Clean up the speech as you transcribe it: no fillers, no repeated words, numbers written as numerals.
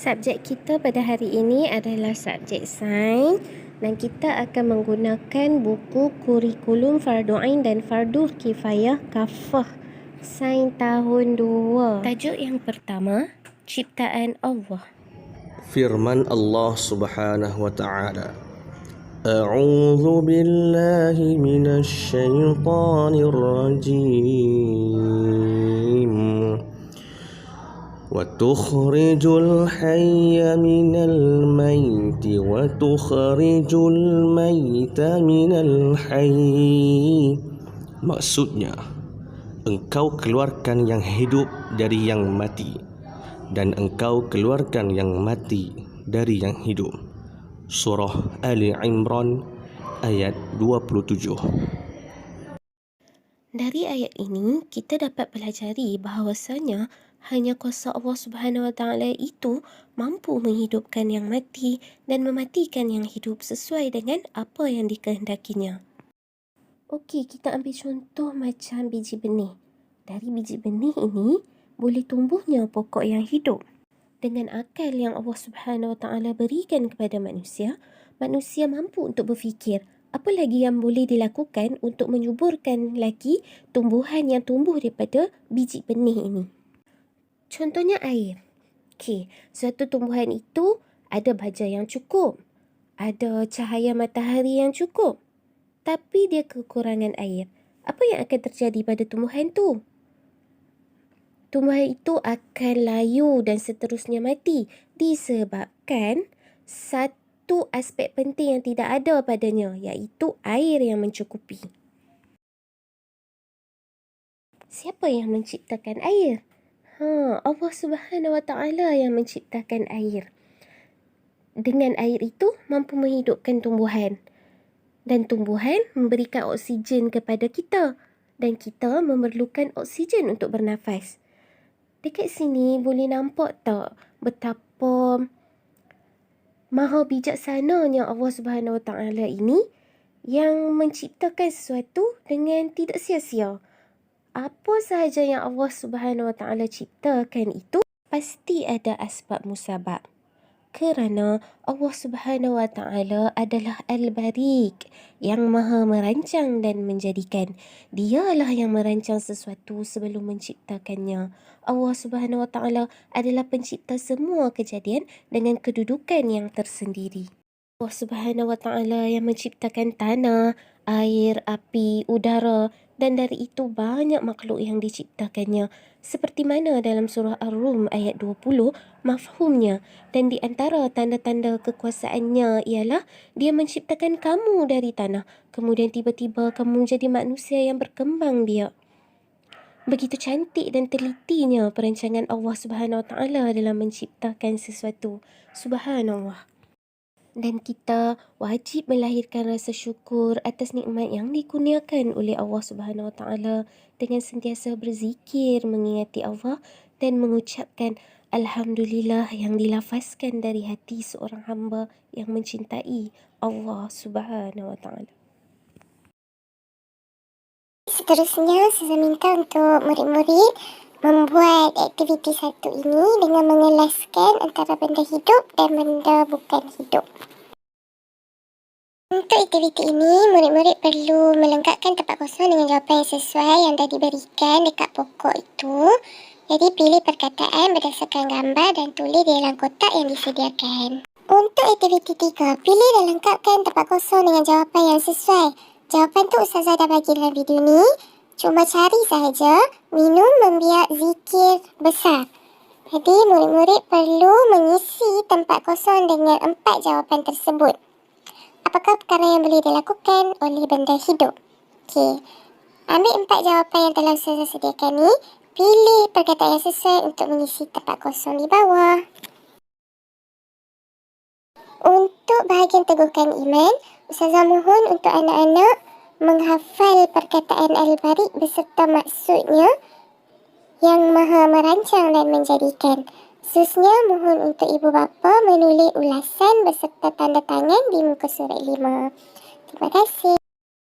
Subjek kita pada hari ini adalah subjek sains dan kita akan menggunakan buku kurikulum Fardu Ain dan Fardu Kifayah Kafah Sains tahun 2. Tajuk yang pertama, Ciptaan Allah. Firman Allah Subhanahu wa taala. A'udzu billahi minasy syaithanir rajim. Wa tukhrijul hayya minal maiti wa tukhrijul maita minal hayy. Maksudnya, engkau keluarkan yang hidup dari yang mati dan engkau keluarkan yang mati dari yang hidup. Surah Ali Imran ayat 27. Dari ayat ini, kita dapat pelajari bahawasanya hanya kuasa Allah Subhanahu Wa Taala itu mampu menghidupkan yang mati dan mematikan yang hidup sesuai dengan apa yang dikehendakinya. Okey, kita ambil contoh macam biji benih. Dari biji benih ini boleh tumbuhnya pokok yang hidup. Dengan akal yang Allah Subhanahu Wa Taala berikan kepada manusia, manusia mampu untuk berfikir apa lagi yang boleh dilakukan untuk menyuburkan lagi tumbuhan yang tumbuh daripada biji benih ini. Contohnya air. Okey, suatu tumbuhan itu ada baja yang cukup, ada cahaya matahari yang cukup, tapi dia kekurangan air. Apa yang akan terjadi pada tumbuhan tu? Tumbuhan itu akan layu dan seterusnya mati disebabkan satu aspek penting yang tidak ada padanya, iaitu air yang mencukupi. Siapa yang menciptakan air? Allah Subhanahu Wa Taala yang menciptakan air. Dengan air itu mampu menghidupkan tumbuhan. Dan tumbuhan memberikan oksigen kepada kita. Dan kita memerlukan oksigen untuk bernafas. Dekat sini boleh nampak tak betapa maha bijaksananya Allah Subhanahu Wa Taala ini yang menciptakan sesuatu dengan tidak sia-sia. Apa sahaja yang Allah Subhanahu Wa Taala ciptakan itu pasti ada asbab musabab. Kerana Allah Subhanahu Wa Taala adalah Al-Barik yang maha merancang dan menjadikan. Dialah yang merancang sesuatu sebelum menciptakannya. Allah Subhanahu Wa Taala adalah pencipta semua kejadian dengan kedudukan yang tersendiri. Allah Subhanahu Wa Taala yang menciptakan tanah, air, api, udara dan dari itu banyak makhluk yang diciptakannya. Seperti mana dalam surah Ar-Rum ayat 20 mafhumnya. Dan di antara tanda-tanda kekuasaannya ialah dia menciptakan kamu dari tanah. Kemudian tiba-tiba kamu menjadi manusia yang berkembang biak. Begitu cantik dan telitinya perancangan Allah Subhanahu Wa Taala dalam menciptakan sesuatu. Subhanallah. Dan kita wajib melahirkan rasa syukur atas nikmat yang dikurniakan oleh Allah Subhanahu Wa Taala dengan sentiasa berzikir, mengingati Allah dan mengucapkan Alhamdulillah yang dilafazkan dari hati seorang hamba yang mencintai Allah Subhanahu Wa Taala. Seterusnya, saya minta untuk murid-murid membuat aktiviti satu ini dengan mengelaskan antara benda hidup dan benda bukan hidup. Untuk aktiviti ini, murid-murid perlu melengkapkan tempat kosong dengan jawapan yang sesuai yang dah diberikan dekat pokok itu. Jadi, pilih perkataan berdasarkan gambar dan tulis di dalam kotak yang disediakan. Untuk aktiviti 3, pilih dan lengkapkan tempat kosong dengan jawapan yang sesuai. Jawapan tu Ustazah dah bagi dalam video ni. Cuma cari sahaja minum membiak zikir besar. Jadi, murid-murid perlu mengisi tempat kosong dengan 4 jawapan tersebut. Apakah perkara yang boleh dilakukan oleh benda hidup? Okey. Ambil 4 jawapan yang telah saya sediakan ni. Pilih perkataan yang sesuai untuk mengisi tempat kosong di bawah. Untuk bahagian teguhkan iman, Ustazah mohon untuk anak-anak menghafal perkataan Al-Barik beserta maksudnya yang maha merancang dan menjadikan. Khususnya mohon untuk ibu bapa menulis ulasan beserta tanda tangan di muka surat 5. Terima kasih.